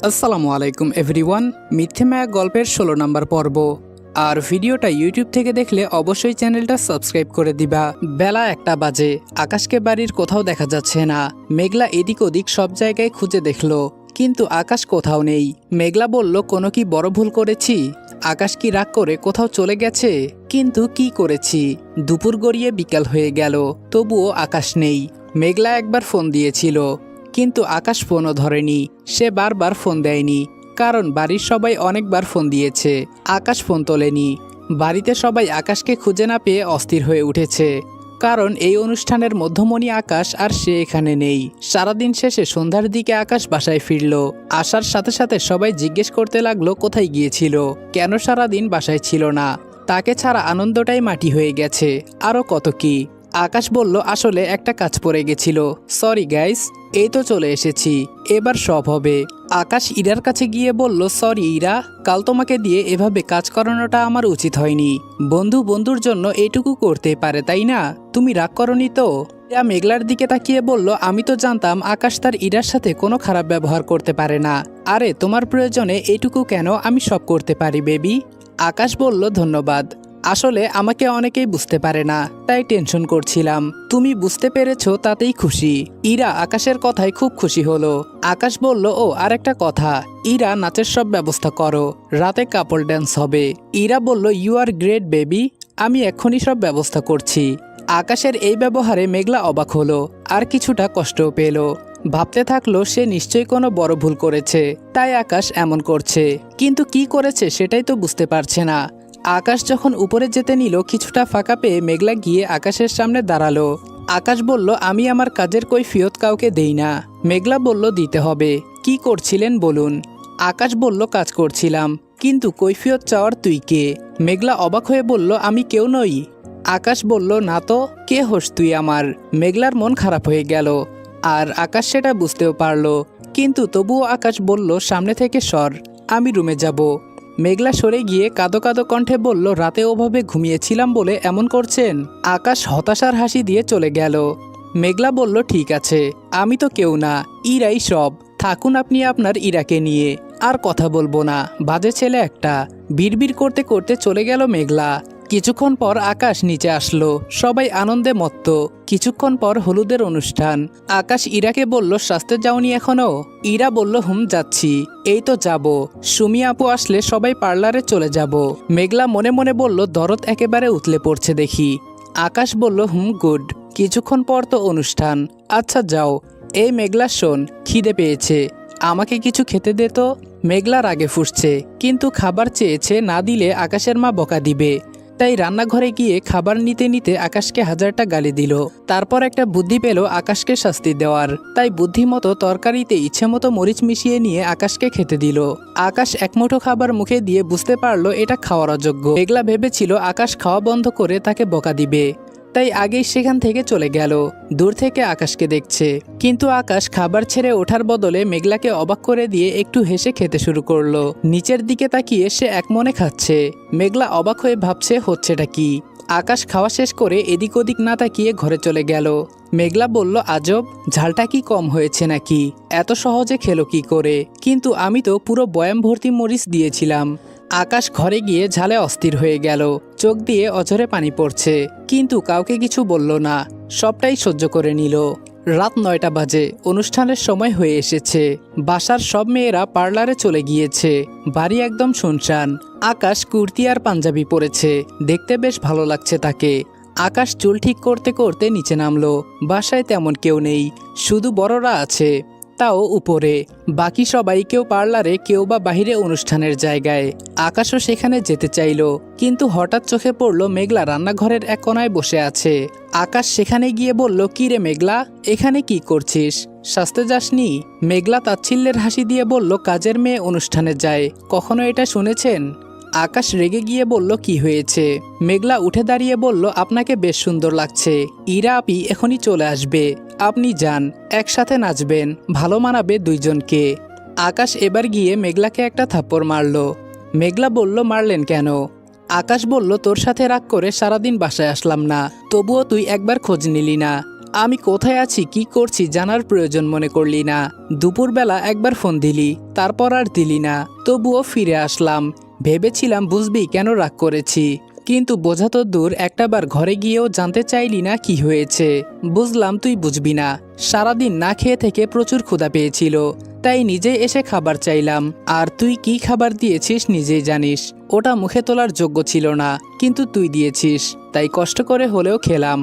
আসসালামু আলাইকুম এভরিওয়ান। মিথ্যে মায়া গল্পের ১৬ নম্বর পর্ব। আর ভিডিওটা ইউটিউব থেকে দেখলে অবশ্যই চ্যানেলটা সাবস্ক্রাইব করে দিবা। বেলা ১টা বাজে, আকাশকে বাড়ির কোথাও দেখা যাচ্ছে না। মেঘলা এদিক ওদিক সব জায়গায় খুঁজে দেখলো, কিন্তু আকাশ কোথাও নেই। মেঘলা বলল, কোনো কি বড় ভুল করেছি? আকাশ কি রাগ করে কোথাও চলে গেছে? কিন্তু কি করেছি? দুপুর গড়িয়ে বিকাল হয়ে গেল, তবুও আকাশ নেই। মেঘলা একবার ফোন দিয়েছিল, কিন্তু আকাশ ফোনও ধরেনি। সে বারবার ফোন দেয়নি, কারণ বাড়ির সবাই অনেকবার ফোন দিয়েছে। আকাশ ফোন তোলেনি। বাড়িতে সবাই আকাশকে খুঁজে না পেয়ে অস্থির হয়ে উঠেছে, কারণ এই অনুষ্ঠানের মধ্যমণি আকাশ আর সে এখানে নেই। সারাদিন শেষে সন্ধ্যার দিকে আকাশ বাসায় ফিরল। আসার সাথে সাথে সবাই জিজ্ঞেস করতে লাগলো কোথায় গিয়েছিল, কেন সারাদিন বাসায় ছিল না। তাকে ছাড়া আনন্দটাই মাটি হয়ে গেছে, আরও কত কি। আকাশ বলল, আসলে একটা কাজ পড়ে গেছিল, সরি গাইস। এই তো চলে এসেছি, এবার সব হবে। আকাশ ইরার কাছে গিয়ে বলল, সরি ইরা, কাল তোমাকে দিয়ে এভাবে কাজ করানোটা আমার উচিত হয়নি। বন্ধু বন্ধুর জন্য এইটুকু করতে পারে, তাই না? তুমি রাগ করনি তো? ইরা মেঘলার দিকে তাকিয়ে বলল, আমি তো জানতাম আকাশ তার ইরার সাথে কোনো খারাপ ব্যবহার করতে পারে না। আরে তোমার প্রয়োজনে এইটুকু কেন, আমি সব করতে পারি বেবি। আকাশ বলল, ধন্যবাদ। আসলে আমাকে অনেকেই বুঝতে পারে না, তাই টেনশন করছিলাম। তুমি বুঝতে পেরেছো, তাতেই খুশি। ইরা আকাশের কথায় খুব খুশি হলো। আকাশ বলল, ও আরেকটা কথা, ইরা নাচের সব ব্যবস্থা করো, রাতে কাপল ড্যান্স হবে। ইরা বলল, ইউ আর গ্রেট বেবি, আমি এক্ষুনি সব ব্যবস্থা করছি। আকাশের এই ব্যবহারে মেঘলা অবাক হলো, আর কিছুটা কষ্টও পেল। ভাবতে থাকলো সে নিশ্চয়ই কোনো বড় ভুল করেছে, তাই আকাশ এমন করছে। কিন্তু কি করেছে সেটাই তো বুঝতে পারছে না। আকাশ যখন উপরে যেতে নিল, কিছুটা ফাঁকা পেয়ে মেঘলা গিয়ে আকাশের সামনে দাঁড়ালো। আকাশ বলল, আমি আমার কাজের কৈফিয়ত কাউকে দেই না। মেঘলা বলল, দিতে হবে। কি করছিলেন বলুন? আকাশ বলল, কাজ করছিলাম। কিন্তু কৈফিয়ত চাওয়ার তুই কে? মেঘলা অবাক হয়ে বলল, আমি কেউ নই। আকাশ বলল, না তো, কে হোস তুই আমার? মেঘলার মন খারাপ হয়ে গেল, আর আকাশ সেটা বুঝতেও পারল। কিন্তু তবুও আকাশ বলল, সামনে থেকে সর, আমি রুমে যাব। মেঘলা সরে গিয়ে কাঁদো কাঁদো কণ্ঠে বলল, রাতে ওভাবে ঘুমিয়েছিলাম বলে এমন করছেন? আকাশ হতাশার হাসি দিয়ে চলে গেল। মেঘলা বলল, ঠিক আছে, আমি তো কেউ না, ইরাই সব। থাকুন আপনি আপনার ইরাকে নিয়ে, আর কথা বলবো না, বাজে ছেলে একটা। বিড়বিড় করতে করতে চলে গেল মেঘলা। কিছুক্ষণ পর আকাশ নিচে আসলো, সবাই আনন্দে মত্ত। কিছুক্ষণ পর হলুদের অনুষ্ঠান। আকাশ ইরাকে বলল, সাজতে যাওনি এখনো? ইরা বলল, যাচ্ছি, এই তো যাব। সুমি আপু আসলে সবাই পার্লারে চলে যাব। মেঘলা মনে মনে বলল, দরদ একেবারে উতলে পড়ছে দেখি। আকাশ বলল, গুড। কিছুক্ষণ পর তো অনুষ্ঠান। আচ্ছা যাও। এই মেঘলা শোন, খিদে পেয়েছে, আমাকে কিছু খেতে দে তো। মেঘলা রাগে ফুঁসছে, কিন্তু খাবার চেয়েছে, না দিলে আকাশের মা বকা দিবে। তাই রান্নাঘরে গিয়ে খাবার নিতে নিতে আকাশকে হাজারটা গালি দিল। তারপর একটা বুদ্ধি পেল আকাশকে শাস্তি দেওয়ার, তাই বুদ্ধিমতো তরকারিতে ইচ্ছেমতো মরিচ মিশিয়ে নিয়ে আকাশকে খেতে দিল। আকাশ এক মুঠো খাবার মুখে দিয়ে বুঝতে পারলো এটা খাওয়ার অযোগ্য। মেঘলা ভেবেছিল আকাশ খাওয়া বন্ধ করে তাকে বকা দিবে, তাই আগেই সেখান থেকে চলে গেল। দূর থেকে আকাশকে দেখছে, কিন্তু আকাশ খাবার ছেড়ে ওঠার বদলে মেঘলাকে অবাক করে দিয়ে একটু হেসে খেতে শুরু করলো। নিচের দিকে তাকিয়ে সে একমনে খাচ্ছে। মেঘলা অবাক হয়ে ভাবছে হচ্ছেটা কি। আকাশ খাওয়া শেষ করে এদিক ওদিক না তাকিয়ে ঘরে চলে গেল। মেঘলা বলল, আজব, ঝালটা কি কম হয়েছে নাকি? এত সহজে খেলো কি করে? কিন্তু আমি তো পুরো বয়াম ভর্তি মরিচ দিয়েছিলাম। আকাশ ঘরে গিয়ে ঝালে অস্থির হয়ে গেল, চোখ দিয়ে অঝরে পানি পড়ছে, কিন্তু কাউকে কিছু বলল না, সবটাই সহ্য করে নিল। রাত 9টা বাজে, অনুষ্ঠানের সময় হয়ে এসেছে। বাসার সব মেয়েরা পার্লারে চলে গিয়েছে। বাড়ি একদম শুনশান। আকাশ কুর্তি আর পাঞ্জাবি পরেছে, দেখতে বেশ ভালো লাগছে তাকে। আকাশ চুল ঠিক করতে করতে নিচে নামলো। বাসায় তেমন কেউ নেই, শুধু বড়রা আছে, তাও উপরে। বাকি সবাই কেউ পার্লারে, কেউ বা বাহিরে অনুষ্ঠানের জায়গায়। আকাশও সেখানে যেতে চাইল, কিন্তু হঠাৎ চোখে পড়ল মেঘলা রান্নাঘরের এক কোনায় বসে আছে। আকাশ সেখানে গিয়ে বলল, কি রে মেঘলা, এখানে কি করছিস? সাজতে যাসনি? মেঘলা তাচ্ছিল্যের হাসি দিয়ে বলল, কাজের মেয়ে অনুষ্ঠানে যায়, কখনো এটা শুনেছেন? আকাশ রেগে গিয়ে বলল, কি হয়েছে? মেঘলা উঠে দাঁড়িয়ে বলল, আপনাকে বেশ সুন্দর লাগছে। ইরা আপি এখনই চলে আসবে, আপনি যান, একসাথে নাচবেন, ভালো মানাবে দুইজনকে। আকাশ এবার গিয়ে মেঘলাকে একটা থাপ্পড় মারল। মেঘলা বলল, মারলেন কেন? আকাশ বলল, তোর সাথে রাগ করে সারাদিন বাসায় আসলাম না, তবুও তুই একবার খোঁজ নিলি না। আমি কোথায় আছি কি করছি জানার প্রয়োজন মনে করলি না। দুপুরবেলা একবার ফোন দিলি, তারপর আর দিলি না। তবুও ফিরে আসলাম। ভেবেছিলাম বুঝবি কেন রাগ করেছি, কিন্তু বোঝা তো দূর, একটাবার ঘরে গিয়েও জানতে চাইলি না কি হয়েছে। বুঝলাম তুই বুঝবি না। সারাদিন না খেয়ে থেকে প্রচুর ক্ষুধা পেয়েছিল, তাই নিজে এসে খাবার চাইলাম। আর তুই কি খাবার দিয়েছিস নিজেই জানিস। ওটা মুখে তোলার যোগ্য ছিল না, কিন্তু তুই দিয়েছিস, তাই কষ্ট করে হলেও খেলাম।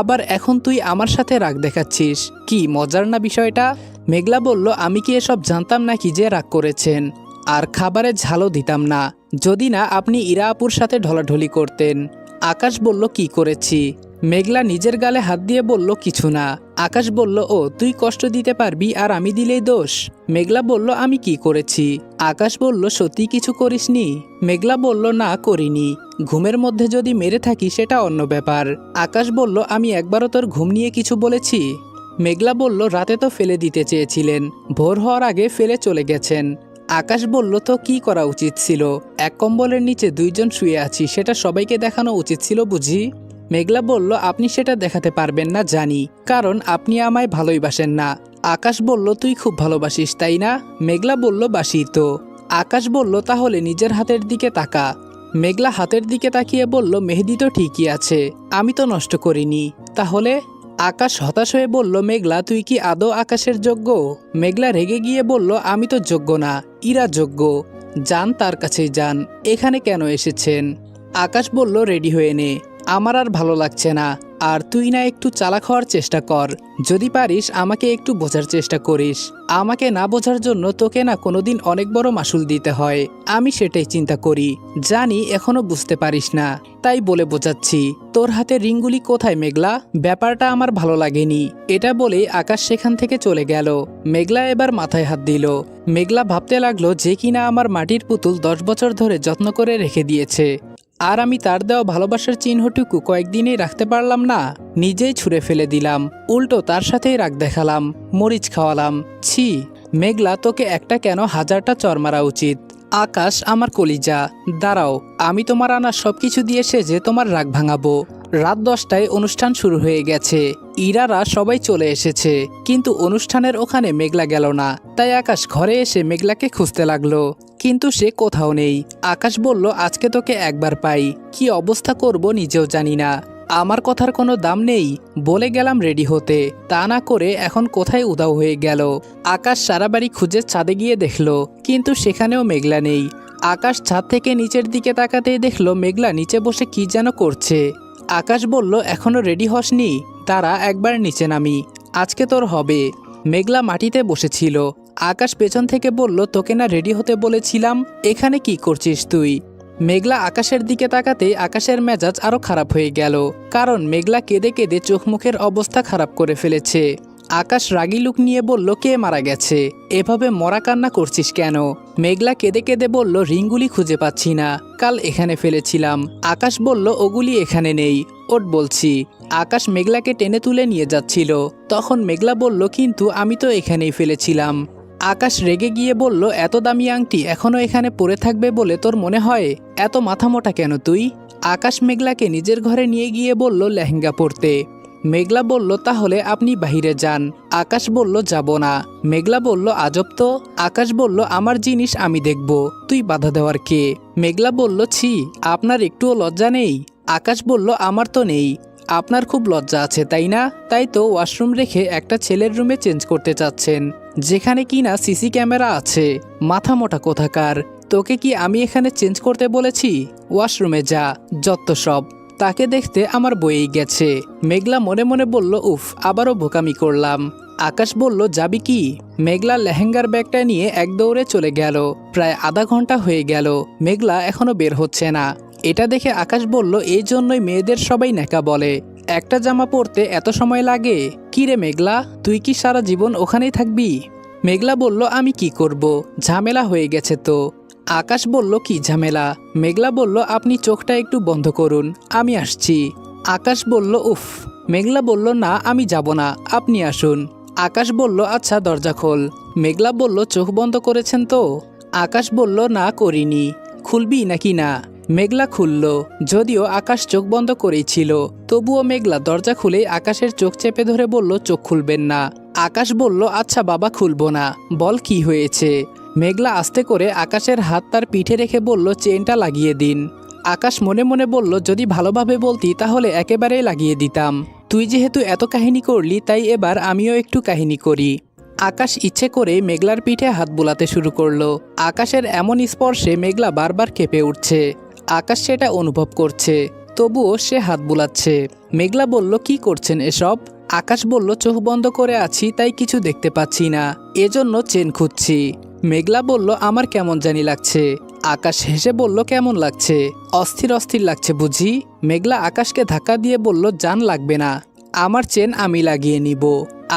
আবার এখন তুই আমার সাথে রাগ দেখাচ্ছিস, কি মজার না বিষয়টা। মেঘলা বলল, আমি কি এসব জানতাম নাকি যে রাগ করেছেন? আর খাবারে ঝালও দিতাম না, যদি না আপনি ইরা আপুর সাথে ঢলাঢলি করতেন। আকাশ বলল, কি করেছি? মেঘলা নিজের গালে হাত দিয়ে বলল, কিছু না। আকাশ বলল, ও তুই কষ্ট দিতে পারবি আর আমি দিলেই দোষ? মেঘলা বলল, আমি কি করেছি? আকাশ বলল, সত্যি কিছু করিসনি? মেঘলা বলল, না করিনি। ঘুমের মধ্যে যদি মেরে থাকি সেটা অন্য ব্যাপার। আকাশ বলল, আমি একবারও তোর ঘুম নিয়ে কিছু বলেছি? মেঘলা বলল, রাতে তো ফেলে দিতে চেয়েছিলেন, ভোর হওয়ার আগে ফেলে চলে গেছেন। আকাশ বলল, তো কি করা উচিত ছিল? এক কম্বলের নিচে দুইজন শুয়ে আছি, সেটা সবাইকে দেখানো উচিত ছিল বুঝি? মেঘলা বলল, আপনি সেটা দেখাতে পারবেন না জানি, কারণ আপনি আমায় ভালোইবাসেন না। আকাশ বলল, তুই খুব ভালোবাসিস তাই না? মেঘলা বলল, বাসি তো। আকাশ বলল, তাহলে নিজের হাতের দিকে তাকা। মেঘলা হাতের দিকে তাকিয়ে বলল, মেহেদি তো ঠিকই আছে, আমি তো নষ্ট করিনি। তাহলে? আকাশ হতাশ হয়ে বলল, মেঘলা তুই কি আদৌ আকাশের যোগ্য? মেঘলা রেগে গিয়ে বলল, আমি তো যোগ্য না, ইরা যোগ্য। যান তার কাছেই যান, এখানে কেন এসেছেন? আকাশ বলল, রেডি হয়ে নে, আমার আর ভালো লাগছে না। আর তুই না একটু চালাক হওয়ার চেষ্টা কর, যদি পারিস আমাকে একটু বোঝার চেষ্টা করিস। আমাকে না বোঝার জন্য তোকে না কোনোদিন অনেক বড় মাসুল দিতে হয়, আমি সেটাই চিন্তা করি। জানি এখনো বুঝতে পারিস না, তাই বলে বোঝাচ্ছি। তোর হাতে রিংগুলি কোথায় মেঘলা? ব্যাপারটা আমার ভালো লাগেনি। এটা বলেই আকাশ সেখান থেকে চলে গেল। মেঘলা এবার মাথায় হাত দিল। মেঘলা ভাবতে লাগলো যে কিনা আমার মাটির পুতুল 10 বছর ধরে যত্ন করে রেখে দিয়েছে, আর আমি তার দেওয়া ভালোবাসার চিহ্নটুকু কয়েকদিনেই রাখতে পারলাম না, নিজেই ছুঁড়ে ফেলে দিলাম। উল্টো তার সাথেই রাগ দেখালাম, মরিচ খাওয়ালাম। ছি মেঘলা, তোকে একটা কেন 1000টা চর মারা উচিত। আকাশ আমার কলিজা, দাঁড়াও, আমি তোমার আনা সবকিছু দিয়ে সেজে তোমার রাগ ভাঙাবো। রাত 10টায় অনুষ্ঠান শুরু হয়ে গেছে, ইরারা সবাই চলে এসেছে, কিন্তু অনুষ্ঠানের ওখানে মেঘলা গেল না। তাই আকাশ ঘরে এসে মেঘলাকে খুঁজতে লাগলো, কিন্তু সে কোথাও নেই। আকাশ বলল, আজকে তোকে একবার পাই, কি অবস্থা করব নিজেও জানি না। আমার কথার কোনো দাম নেই, বলে গেলাম রেডি হতে, তা না করে এখন কোথায় উধাও হয়ে গেল। আকাশ সারা বাড়ি খুঁজে ছাদে গিয়ে দেখলো, কিন্তু সেখানেও মেঘলা নেই। আকাশ ছাদ থেকে নিচের দিকে তাকাতেই দেখলো মেঘলা নিচে বসে কি যেন করছে। আকাশ বলল, এখনো রেডি হসনি? তারা একবার নিচে নামি, আজকে তোর হবে। মেঘলা মাটিতে বসেছিল। আকাশ পেছন থেকে বলল, তোকে না রেডি হতে বলেছিলাম, এখানে কি করছিস তুই? মেঘলা আকাশের দিকে তাকাতেই আকাশের মেজাজ আরো খারাপ হয়ে গেল, কারণ মেঘলা কেঁদে কেঁদে চোখ মুখের অবস্থা খারাপ করে ফেলেছে। আকাশ রাগী লুক নিয়ে বলল, কে মারা গেছে? এভাবে মরা কান্না করছিস কেন? মেঘলা কেঁদে কেঁদে বলল, রিংগুলি খুঁজে পাচ্ছি না, কাল এখানে ফেলেছিলাম। আকাশ বলল, ওগুলি এখানে নেই, ওট বলছি। আকাশ মেঘলাকে টেনে তুলে নিয়ে যাচ্ছিল, তখন মেঘলা বলল, কিন্তু আমি তো এখানেই ফেলেছিলাম। আকাশ রেগে গিয়ে বলল, এত দামি আংটি এখনো এখানে পড়ে থাকবে বলে তোর মনে হয়? এত মাথা মোটা কেন তুই? আকাশ মেঘলাকে নিজের ঘরে নিয়ে গিয়ে বলল, লেহেঙ্গা পরতে। মেঘলা বলল, তাহলে আপনি বাহিরে যান। আকাশ বলল, যাব না। মেঘলা বলল, আজব তো। আকাশ বলল, আমার জিনিস আমি দেখব, তুই বাধা দেওয়ার কে? মেঘলা বলল, ছি, আপনার একটুও লজ্জা নেই? আকাশ বলল, আমার তো নেই। আপনার খুব লজ্জা আছে তাই না? তাই তো ওয়াশরুম রেখে একটা ছেলের রুমে চেঞ্জ করতে চাচ্ছেন, যেখানে কিনা সিসি ক্যামেরা আছে। মাথা মোটা কোথাকার, তোকে কি আমি এখানে চেঞ্জ করতে বলেছি? ওয়াশরুমে যা, যত সব। তাকে দেখতে আমার বয়েই গেছে। মেঘলা মনে মনে বলল, উফ, আবারও বোকামি করলাম। আকাশ বলল, যাবি কি? মেঘলা লেহেঙ্গার ব্যাগটা নিয়ে এক দৌড়ে চলে গেল। প্রায় আধা ঘন্টা হয়ে গেল, মেঘলা এখনো বের হচ্ছে না। এটা দেখে আকাশ বলল, এই জন্যই মেয়েদের সবাই ন্যাকা বলে, একটা জামা পরতে এত সময় লাগে। কি রে মেঘলা, তুই কি সারা জীবন ওখানেই থাকবি? মেঘলা বলল, আমি কি করব, ঝামেলা হয়ে গেছে তো। আকাশ বলল, কি ঝামেলা? মেঘলা বলল, আপনি চোখটা একটু বন্ধ করুন, আমি আসছি। আকাশ বলল, উফ। মেঘলা বলল, না, আমি যাব না, আপনি আসুন। আকাশ বলল, আচ্ছা দরজা খোল। মেঘলা বলল, চোখ বন্ধ করেছেন তো? আকাশ বলল, না করিনি। খুলবি নাকি না? মেঘলা খুলল, যদিও আকাশ চোখ বন্ধ করেই ছিল। তবুও মেঘলা দরজা খুলেই আকাশের চোখ চেপে ধরে বলল, চোখ খুলবেন না। আকাশ বলল, আচ্ছা বাবা, খুলব না, বল কি হয়েছে। মেঘলা আস্তে করে আকাশের হাত তার পিঠে রেখে বলল, চেইনটা লাগিয়ে দিন। আকাশ মনে মনে বলল, যদি ভালোভাবে বলতি তাহলে একেবারেই লাগিয়ে দিতাম। তুই যেহেতু এত কাহিনী করলি, তাই এবার আমিও একটু কাহিনী করি। আকাশ ইচ্ছে করে মেঘলার পিঠে হাত বুলাতে শুরু করলো। আকাশের এমন স্পর্শে মেঘলা বারবার কেঁপে উঠছে। আকাশ সেটা অনুভব করছে, তবুও সে হাত বুলাচ্ছে। মেঘলা বলল, কি করছেন এসব? আকাশ বলল, চোখ বন্ধ করে আছি, তাই কিছু দেখতে পাচ্ছি না, এজন্য চেন খুঁজছি। মেঘলা বলল, আমার কেমন জানি লাগছে। আকাশ হেসে বলল, কেমন লাগছে? অস্থির অস্থির লাগছে বুঝি? মেঘলা আকাশকে ধাক্কা দিয়ে বলল, জান লাগবে না, আমার চেন আমি লাগিয়ে নিব।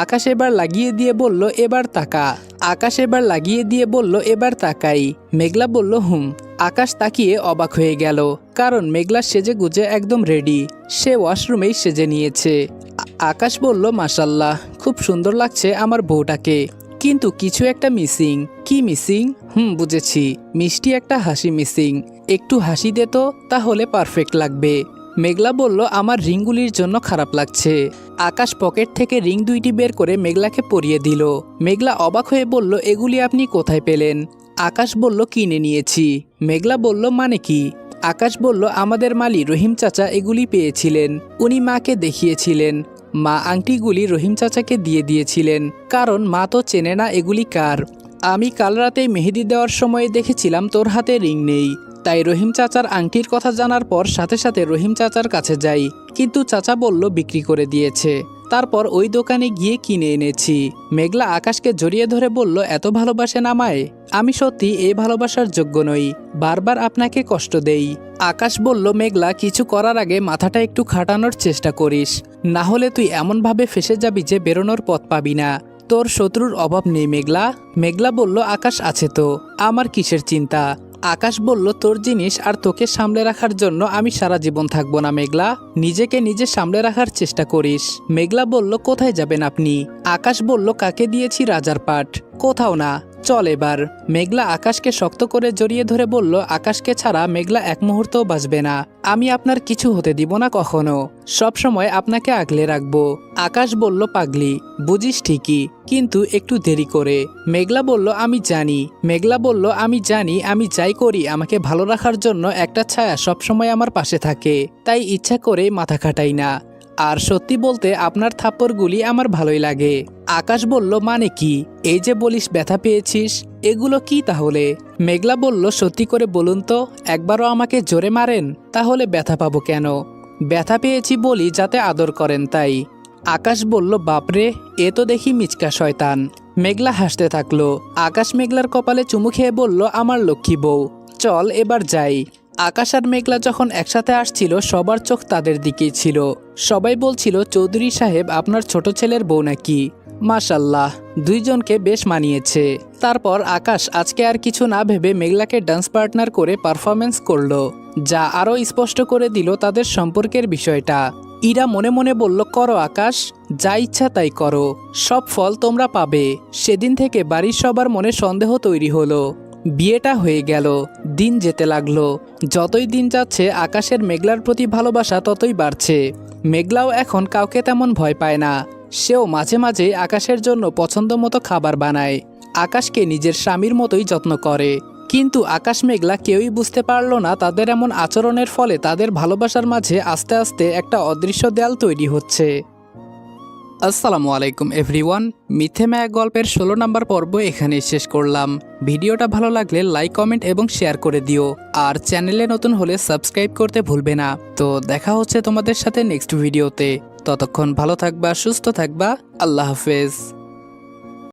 আকাশ এবার লাগিয়ে দিয়ে বলল, এবার তাকা। আকাশ এবার লাগিয়ে দিয়ে বলল, এবার তাকাই। মেঘলা বলল, হুম। আকাশ তাকিয়ে অবাক হয়ে গেল, কারণ মেঘলা সেজে গুজে একদম রেডি। সে ওয়াশরুমেই সেজে নিয়েছে। আকাশ বলল, মাশাল্লাহ, খুব সুন্দর লাগছে আমার বউটাকে, কিন্তু কিছু একটা মিসিং। কি মিসিং? বুঝেছি, মিষ্টি একটা হাসি মিসিং। একটু হাসি দে তো, তাহলে পারফেক্ট লাগবে। মেঘলা বলল, আমার রিংগুলির জন্য খারাপ লাগছে। আকাশ পকেট থেকে রিং দুইটি বের করে মেঘলাকে পরিয়ে দিল। মেঘলা অবাক হয়ে বলল, এগুলি আপনি কোথায় পেলেন? আকাশ বলল, কিনে নিয়েছি। মেঘলা বলল, মানে কি? আকাশ বলল, আমাদের মালি রহিম চাচা এগুলি পেয়েছিলেন, উনি মাকে দেখিয়েছিলেন। মা আংটিগুলি রহিম চাচাকে দিয়ে দিয়েছিলেন, কারণ মা তো চেনে না এগুলি কার। আমি কাল রাতেই মেহেদি দেওয়ার সময় দেখেছিলাম তোর হাতে রিং নেই, তাই রহিম চাচার আংটির কথা জানার পর সাথে সাথে রহিম চাচার কাছে যাই, কিন্তু চাচা বলল বিক্রি করে দিয়েছে। তারপর ওই দোকানে গিয়ে কিনে এনেছি। মেঘলা আকাশকে জড়িয়ে ধরে বলল, এত ভালোবাসেন আমায়? আমি সত্যি এই ভালোবাসার যোগ্য নই, বারবার আপনাকে কষ্ট দেই। আকাশ বলল, মেঘলা, কিছু করার আগে মাথাটা একটু খাটানোর চেষ্টা করিস, না হলে তুই এমনভাবে ফেসে যাবি যে বেরোনোর পথ পাবি না। তোর শত্রুর অভাব নেই মেঘলা। মেঘলা বলল, আকাশ আছে তো, আমার কিসের চিন্তা? আকাশ বলল, তোর জিনিস আর তোকে সামলে রাখার জন্য আমি সারা জীবন থাকবো না মেঘলা, নিজেকে নিজে সামলে রাখার চেষ্টা করিস। মেঘলা বলল, কোথায় যাবেন আপনি? আকাশ বলল, কাকে দিয়েছি রাজার পাট, কোথাও না, চল এবার। মেঘলা আকাশকে শক্ত করে জড়িয়ে ধরে বলল, আকাশকে ছাড়া মেঘলা এক মুহূর্তও বাঁচবে না, আমি আপনার কিছু হতে দিব না কখনো, সব সময় আপনাকে আগলে রাখবো। আকাশ বলল, পাগলি, বুঝিস ঠিকই, কিন্তু একটু দেরি করে। মেঘলা বলল, আমি জানি। মেঘলা বলল, আমি জানি, আমি যাই করি আমাকে ভালো রাখার জন্য একটা ছায়া সবসময় আমার পাশে থাকে, তাই ইচ্ছা করে মাথা খাটাই না। আর সত্যি বলতে আপনার থাপ্পড়গুলি আমার ভালোই লাগে। আকাশ বলল, মানে কি? এই যে বলিস ব্যথা পেয়েছিস, এগুলো কি তাহলে? মেঘলা বলল, সত্যি করে বলুন তো, একবারও আমাকে জোরে মারেন, তাহলে ব্যথা পাবো কেন? ব্যথা পেয়েছি বলি যাতে আদর করেন, তাই। আকাশ বলল, বাপরে, এ তো দেখি মিচকা শয়তান। মেঘলা হাসতে থাকলো। আকাশ মেঘলার কপালে চুমু খেয়ে বলল, আমার লক্ষ্মী বউ, চল এবার যাই। আকাশ আর মেঘলা যখন একসাথে আসছিল সবার চোখ তাদের দিকেই ছিল। সবাই বলছিল, চৌধুরী সাহেব আপনার ছোট ছেলের বউ নাকি? মাশাল্লাহ, দুইজনকে বেশ মানিয়েছে। তারপর আকাশ আজকে আর কিছু না ভেবে মেঘলাকে ডান্স পার্টনার করে পারফরমেন্স করলো, যা আরও স্পষ্ট করে দিল তাদের সম্পর্কের বিষয়টা। ইরা মনে মনে বলল, করো আকাশ, যা ইচ্ছা তাই করো, সব ফল তোমরা পাবে। সেদিন থেকে বাড়ির সবার মনে সন্দেহ তৈরি হলো। বিয়েটা হয়ে গেল, দিন যেতে লাগলো। যতই দিন যাচ্ছে আকাশের মেঘলার প্রতি ভালোবাসা ততই বাড়ছে। মেঘলাও এখন কাউকে তেমন ভয় পায় না। সেও মাঝে মাঝে আকাশের জন্য পছন্দ মতো খাবার বানায়, আকাশকে নিজের স্বামীর মতোই যত্ন করে। কিন্তু আকাশ মেঘলা কেউই বুঝতে পারল না তাদের এমন আচরণের ফলে তাদের ভালোবাসার মাঝে আস্তে আস্তে একটা অদৃশ্য দেয়াল তৈরি হচ্ছে। আসসালামু আলাইকুম এভরিওয়ান, মিথ্যে মায়া গল্পের 16 নম্বর পর্ব এখানেই শেষ করলাম। ভিডিওটা ভালো লাগলে লাইক, কমেন্ট এবং শেয়ার করে দিও। আর চ্যানেলে নতুন হলে সাবস্ক্রাইব করতে ভুলবে না। তো দেখা হচ্ছে তোমাদের সাথে নেক্সট ভিডিওতে। ততক্ষণ ভালো থাকবা, সুস্থ থাকবা, আল্লাহ হাফেজ।